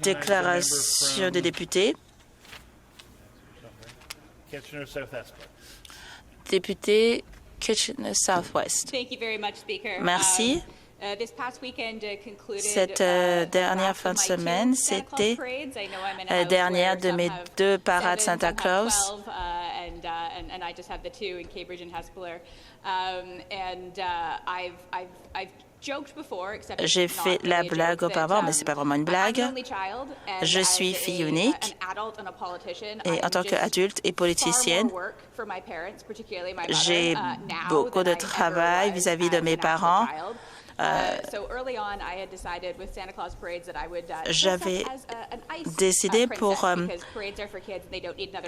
Déclaration des députés. Député Kitchener Southwest. Merci. Cette dernière fin de semaine, c'était la dernière de mes 2 parades Santa Claus. J'ai fait la blague auparavant, mais ce n'est pas vraiment une blague. Je suis fille unique et en tant qu'adulte et politicienne, j'ai beaucoup de travail vis-à-vis de mes parents. J'avais décidé pour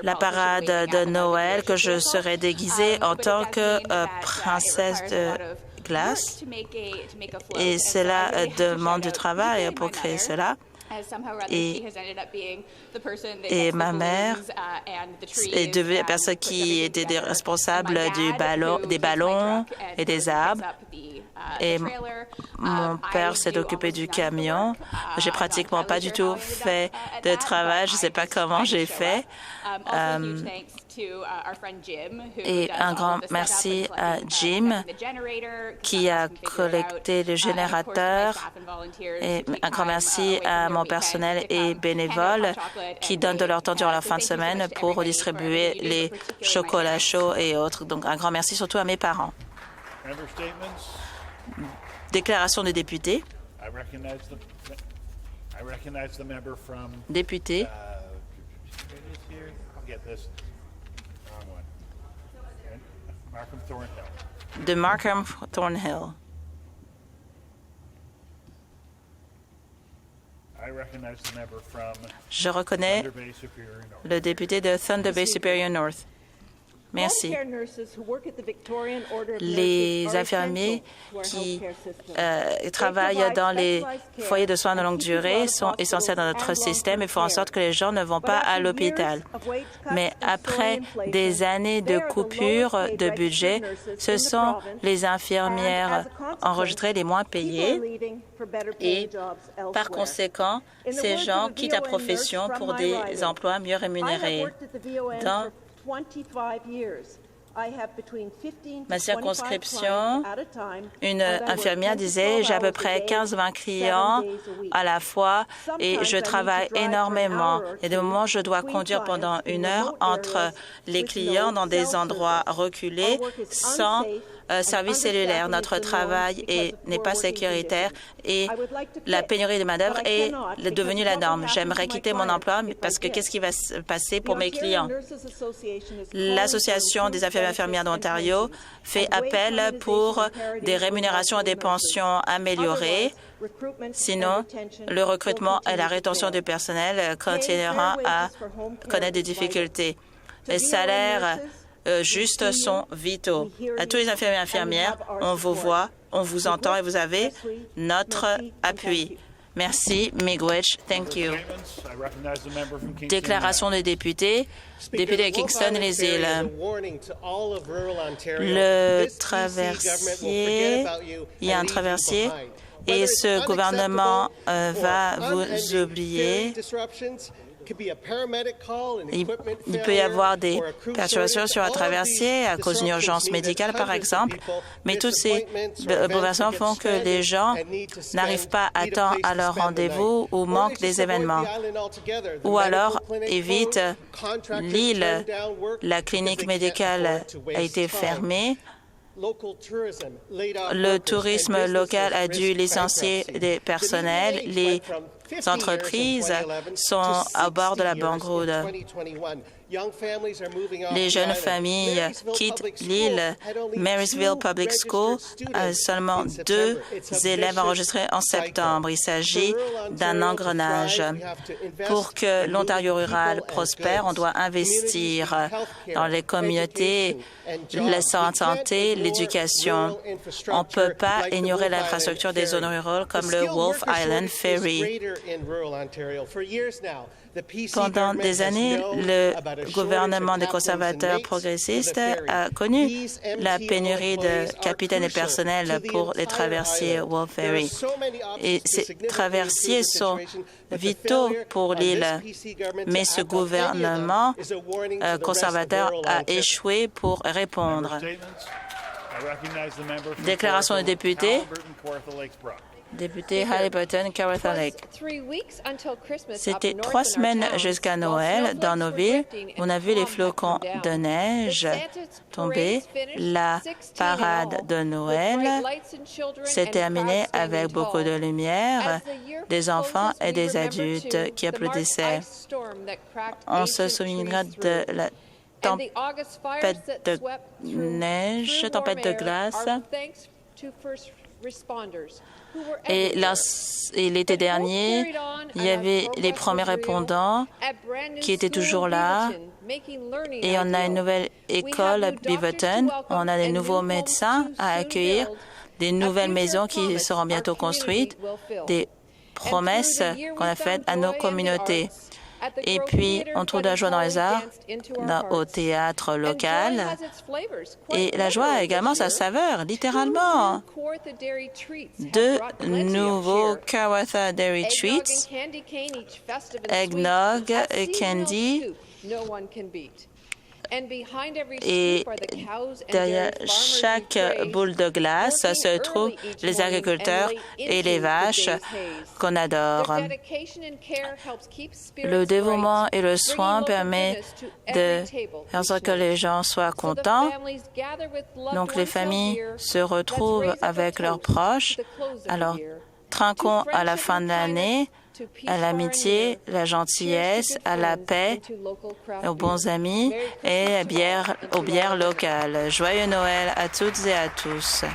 la parade de Noël que je serais déguisée en tant que princesse de glace. Et cela demande du travail pour créer cela. Et ma mère est devenue la personne qui était responsable des ballons et des arbres. Et mon père s'est occupé du camion. J'ai pratiquement pas du tout fait de travail. Je ne sais pas comment j'ai fait. Et un grand merci à Jim qui a collecté le générateur. Et un grand merci à mon personnel et bénévoles qui donnent de leur temps durant la fin de semaine pour distribuer les chocolats chauds et autres. Donc un grand merci surtout à mes parents. Déclaration des députés. Député. De Markham Thornhill. Je reconnais le député de Thunder Bay Superior North. Merci. Les infirmiers qui travaillent dans les foyers de soins de longue durée sont essentiels dans notre système et font en sorte que les gens ne vont pas à l'hôpital. Mais après des années de coupures de budget, ce sont les infirmières enregistrées les moins payées et par conséquent, ces gens quittent la profession pour des emplois mieux rémunérés. Dans ma circonscription, une infirmière disait « J'ai à peu près 15-20 clients à la fois et je travaille énormément. Il y a des moments où je dois conduire pendant 1 heure entre les clients dans des endroits reculés sans service cellulaire. Notre travail n'est pas sécuritaire et la pénurie de main-d'œuvre est devenue la norme. J'aimerais quitter mon emploi parce que qu'est-ce qui va se passer pour mes clients? L'Association des infirmières d'Ontario fait appel pour des rémunérations et des pensions améliorées. Sinon, le recrutement et la rétention du personnel continueront à connaître des difficultés. Les salaires justes sont vitaux. À tous les infirmiers et infirmières, on vous voit, on vous entend et vous avez notre appui. Merci, Miigwech. Thank you. Déclaration des députés. Député de Kingston et les îles. Le traversier, il y a un traversier et ce gouvernement va vous oublier. Il peut y avoir des perturbations sur la traversée à cause d'une urgence médicale, par exemple, mais tous ces bouleversements font que les gens n'arrivent pas à temps à leur rendez-vous ou manquent des événements. Ou alors évitent l'île. La clinique médicale a été fermée. Le tourisme local a dû licencier des personnels. Les entreprises sont à bord de la banqueroute. Les jeunes familles quittent l'île. Marysville Public School a seulement 2 élèves enregistrés en septembre. Il s'agit d'un engrenage. Pour que l'Ontario rural prospère, on doit investir dans les communautés, la santé, l'éducation. On ne peut pas ignorer l'infrastructure des zones rurales comme le Wolfe Island Ferry. Pendant des années, le gouvernement des conservateurs progressistes a connu la pénurie de capitaines et personnel pour les traversiers World Ferry. Et ces traversiers sont vitaux pour l'île. Mais ce gouvernement conservateur a échoué pour répondre. Déclaration de député. Député Haliburton, Kawartha Lake. C'était 3 semaines jusqu'à Noël dans nos villes. On a vu les flocons de neige tomber. La parade de Noël s'est terminée avec beaucoup de lumière, des enfants et des adultes qui applaudissaient. On se souviendra de la tempête de neige, tempête de glace. Et l'été dernier, il y avait les premiers répondants qui étaient toujours là. Et on a une nouvelle école à Beaverton. On a des nouveaux médecins à accueillir, des nouvelles maisons qui seront bientôt construites, des promesses qu'on a faites à nos communautés. Et puis, on trouve de la joie dans les arts, au théâtre local. Et la joie a également sa saveur, littéralement. 2 nouveaux Kawartha Dairy Treats, eggnog et candy. Et derrière chaque boule de glace se trouvent les agriculteurs et les vaches qu'on adore. Le dévouement et le soin permettent de faire en sorte que les gens soient contents. Donc, les familles se retrouvent avec leurs proches. Alors, trinquons à la fin de l'année à l'amitié, la gentillesse, à la paix, aux bons amis et aux bières locales. Joyeux Noël à toutes et à tous.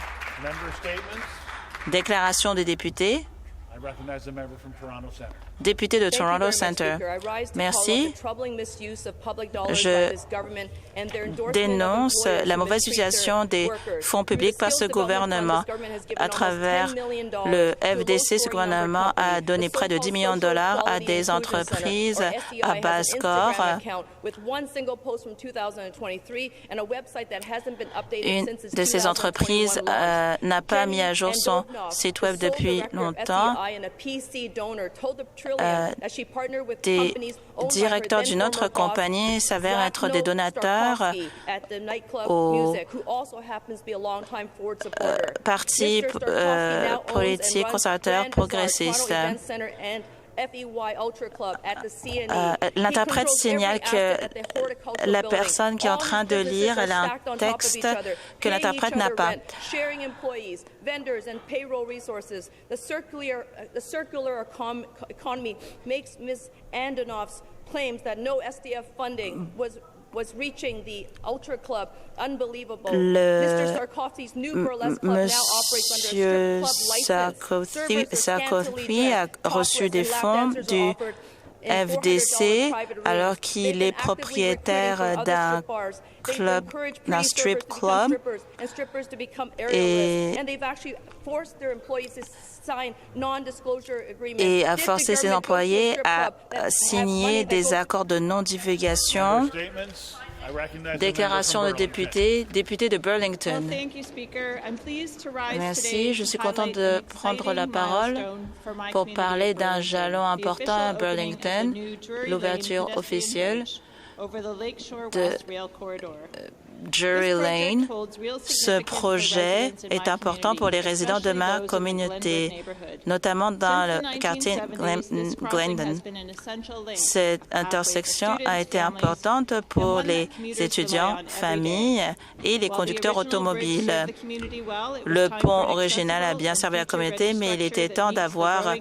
Déclaration des députés. Député de Toronto Centre. Merci. Je dénonce la mauvaise utilisation des fonds publics par ce gouvernement. À travers le FDC, ce gouvernement a donné près de $10 millions à des entreprises à bas score. Une de ces entreprises n'a pas mis à jour son site web depuis longtemps. Des directeurs d'une autre compagnie s'avèrent être des donateurs aux partis politiques conservateurs progressistes. L'interprète signale que la personne qui est en train de lire, elle a un texte que l'interprète n'a pas. Monsieur Sarkozy a reçu des fonds du FDC alors qu'il est propriétaire d'un club, d'un strip club, et a forcé ses employés à signer des accords de non-divulgation. Déclaration de député, député de Burlington. Merci. Je suis contente de prendre la parole pour parler d'un jalon important à Burlington, l'ouverture officielle de Drury Lane. Ce projet est important pour les résidents de ma communauté, notamment dans le quartier Glendon. Cette intersection a été importante pour les étudiants, familles et les conducteurs automobiles. Le pont original a bien servi la communauté, mais il était temps d'avoir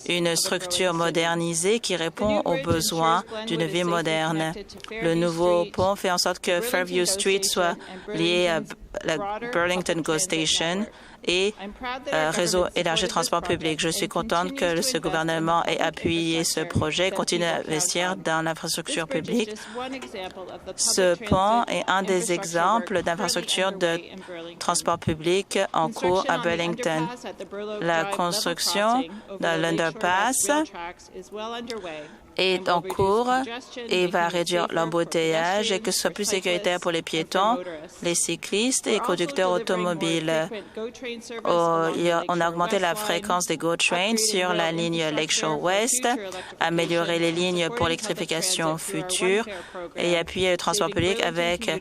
une structure modernisée qui répond aux besoins d'une vie moderne. Le nouveau pont fait en sorte que Fairview Street soit lié la Burlington GO Station et réseau élargi de transport public. Je suis contente que ce gouvernement ait appuyé ce projet et continue à investir dans l'infrastructure publique. Ce pont est un des exemples d'infrastructure de transport public en cours à Burlington. La construction de l'underpass est en cours et va réduire l'embouteillage et que ce soit plus sécuritaire pour les piétons, les cyclistes et les conducteurs automobiles. On a augmenté la fréquence des GO Trains sur la ligne Lakeshore West, amélioré les lignes pour l'électrification future et appuyé le transport public avec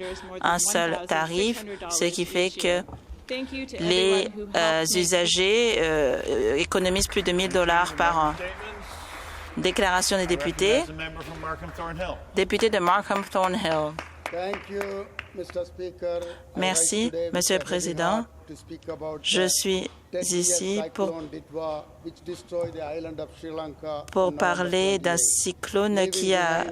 un seul tarif, ce qui fait que les usagers économisent plus de $1,000 par an. Déclaration des députés. Député de Markham Thornhill. Merci, Monsieur le Président. Je suis ici pour parler d'un cyclone qui a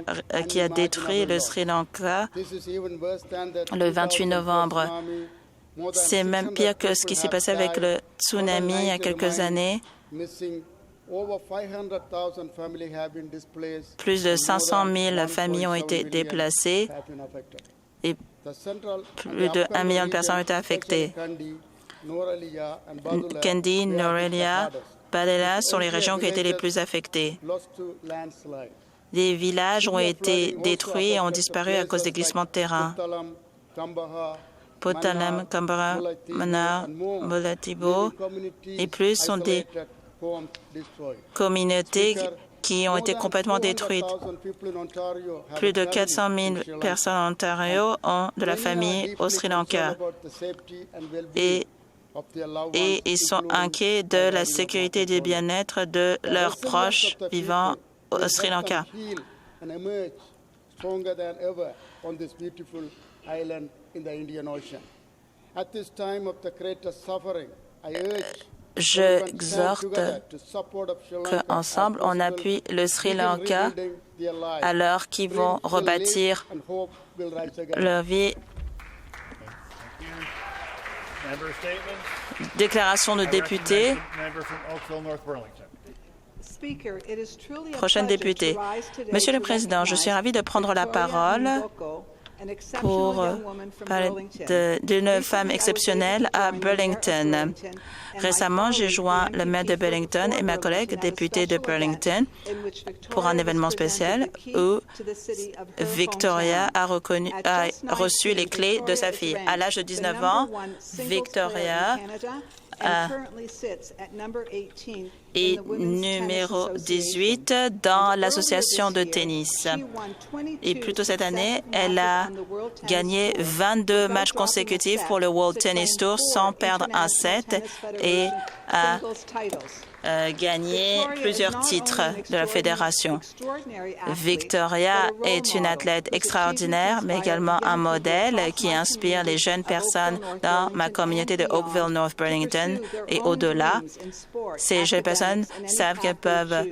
détruit le Sri Lanka le 28 novembre. C'est même pire que ce qui s'est passé avec le tsunami il y a quelques années. Plus de 500 000 familles ont été déplacées et plus de 1 million de personnes ont été affectées. Kandy, Norelia, Ballela sont les régions qui ont été les plus affectées. Des villages ont été détruits et ont disparu à cause des glissements de terrain. Puttalam, Canberra, Mannar, Molatibo et plus sont des communautés qui ont été complètement détruites. Plus de 400 000 personnes en Ontario ont de la famille au Sri Lanka et ils sont inquiets de la sécurité et du bien-être de leurs proches vivant au Sri Lanka. J'exhorte qu'ensemble, on appuie le Sri Lanka alors qu'ils vont rebâtir leur vie. Déclaration de député. Prochaine députée. Monsieur le Président, je suis ravie de prendre la parole pour parler d'une femme exceptionnelle à Burlington. Récemment, j'ai joint le maire de Burlington et ma collègue députée de Burlington pour un événement spécial où Victoria a reçu les clés de sa fille. À l'âge de 19 ans, Victoria est numéro 18 dans l'association de tennis. Et plus tôt cette année, elle a gagné 22 matchs consécutifs pour le World Tennis Tour sans perdre un set et a gagné plusieurs titres de la fédération. Victoria est une athlète extraordinaire, mais également un modèle qui inspire les jeunes personnes dans ma communauté de Oakville, North Burlington et au-delà. Ces jeunes personnes savent qu'elles peuvent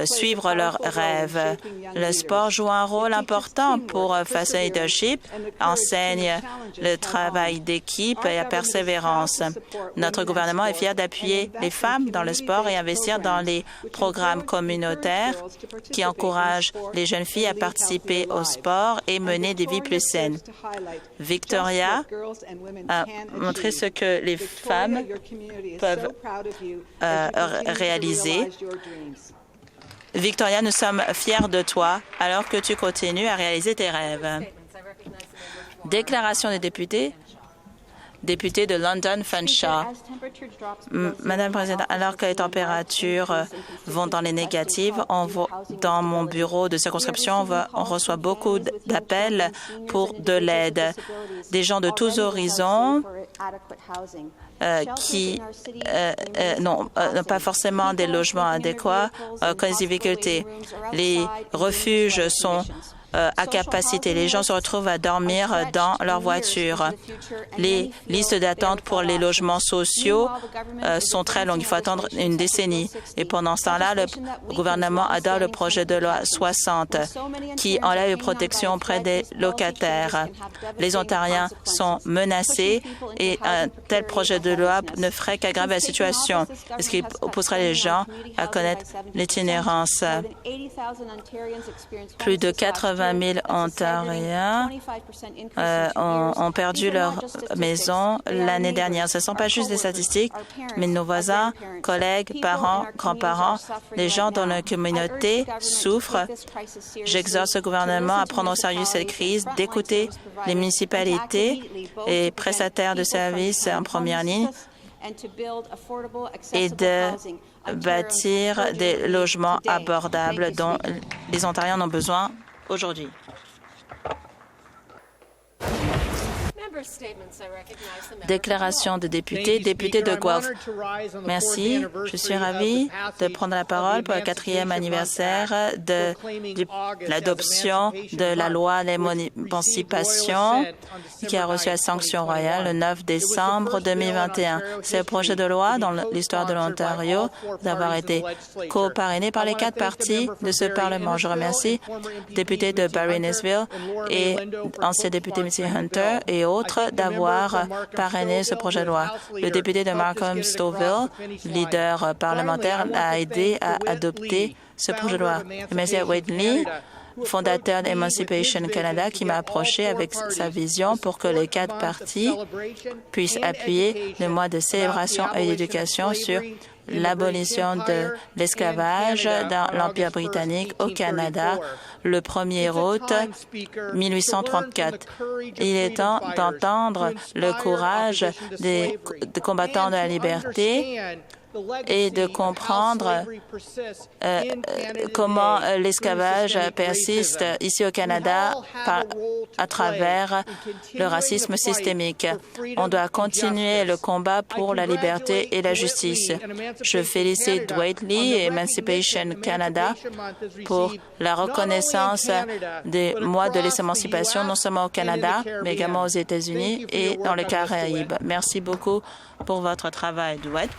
suivre leurs rêves. Le sport joue un rôle important pour faire le leadership, enseigne le travail d'équipe et la persévérance. Notre gouvernement est fier d'appuyer les femmes dans le sport et investir dans les programmes communautaires qui encouragent les jeunes filles à participer au sport et mener des vies plus saines. Victoria a montré ce que les femmes peuvent réaliser. Victoria, nous sommes fiers de toi alors que tu continues à réaliser tes rêves. Déclaration des députés. Député de London Fanshawe. Madame la Présidente, alors que les températures vont dans les négatives, dans mon bureau de circonscription, on reçoit beaucoup d'appels pour de l'aide. Des gens de tous horizons qui n'ont pas forcément des logements adéquats, connaissent des difficultés. Les refuges sont à capacité. Les gens se retrouvent à dormir dans leur voiture. Les listes d'attente pour les logements sociaux sont très longues. Il faut attendre une décennie. Et pendant ce temps-là, le gouvernement adopte le projet de loi 60 qui enlève les protections auprès des locataires. Les Ontariens sont menacés et un tel projet de loi ne ferait qu'aggraver la situation, ce qui pousserait les gens à connaître l'itinérance. Plus de 80 000 Ontariens ont perdu leur maison l'année dernière. Ce ne sont pas juste des statistiques, mais nos voisins, collègues, parents, grands-parents, les gens dans nos communautés souffrent. J'exhorte le gouvernement à prendre au sérieux cette crise, d'écouter les municipalités et prestataires de services en première ligne et de bâtir des logements abordables dont les Ontariens en ont besoin aujourd'hui. Déclaration de député, député de Guelph. Merci. Je suis ravie de prendre la parole pour le 4e anniversaire de l'adoption de la loi d'émancipation qui a reçu la sanction royale le 9 décembre 2021. C'est le projet de loi dans l'histoire de l'Ontario d'avoir été co-parrainé par les 4 partis de ce Parlement. Je remercie le député de Barry-Innesville et ancien député M. Hunter et autres d'avoir parrainé ce projet de loi. Le député de Markham-Stouffville, leader parlementaire, a aidé à adopter ce projet de loi. Merci à Wade Lee, fondateur d'Emancipation Canada, qui m'a approché avec sa vision pour que les 4 partis puissent appuyer le mois de célébration et d'éducation sur l'abolition de l'esclavage dans l'Empire britannique au Canada le 1er août 1834. Il est temps d'entendre le courage des combattants de la liberté et de comprendre comment l'esclavage persiste ici au Canada à travers le racisme systémique. On doit continuer le combat pour la liberté et la justice. Je félicite Wade Lee et Emancipation Canada pour la reconnaissance des mois de l'émancipation, non seulement au Canada, mais également aux États-Unis et dans les Caraïbes. Merci beaucoup pour votre travail, Dwight.